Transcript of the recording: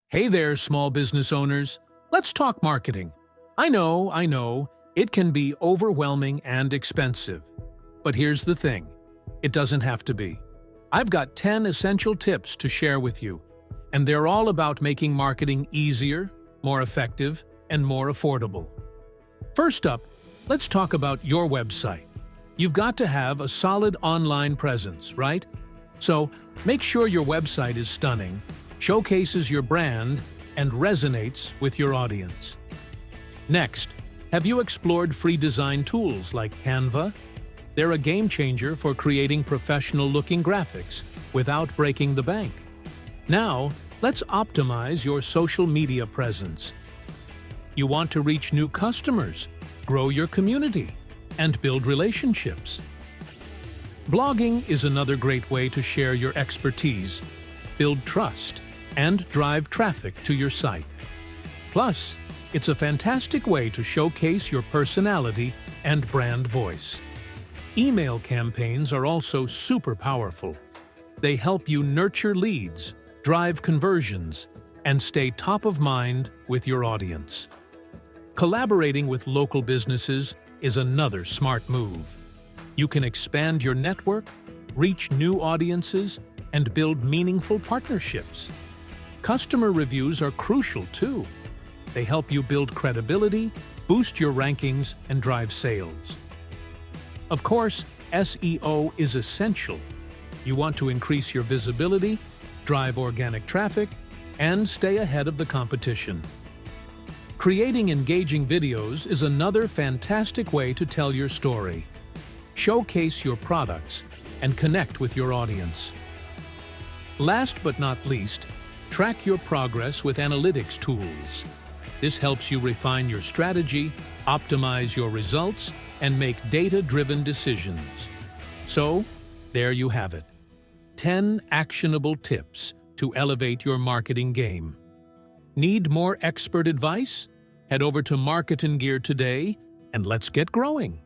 Hey there, small business owners. Let's talk marketing. I know, it can be overwhelming and expensive. But here's the thing, it doesn't have to be. I've got 10 essential tips to share with you, and they're all about making marketing easier, more effective, and more affordable. First up, let's talk about your website. You've got to have a solid online presence, right? So make sure your website is stunning, showcases your brand, and resonates with your audience. Next, have you explored free design tools like Canva? They're a game changer for creating professional-looking graphics without breaking the bank. Now, let's optimize your social media presence. You want to reach new customers, grow your community, and build relationships. Blogging is another great way to share your expertise, build trust, and drive traffic to your site. Plus, it's a fantastic way to showcase your personality and brand voice. Email campaigns are also super powerful. They help you nurture leads, drive conversions, and stay top of mind with your audience. Collaborating with local businesses is another smart move. You can expand your network, reach new audiences, and build meaningful partnerships. Customer reviews are crucial too. They help you build credibility, boost your rankings, and drive sales. Of course, SEO is essential. You want to increase your visibility, drive organic traffic, and stay ahead of the competition. Creating engaging videos is another fantastic way to tell your story. Showcase your products and connect with your audience. Last but not least, track your progress with analytics tools. This helps you refine your strategy, optimize your results, and make data-driven decisions. So, there you have it. 10 actionable tips to elevate your marketing game. Need more expert advice? Head over to MarketinGear today and let's get growing.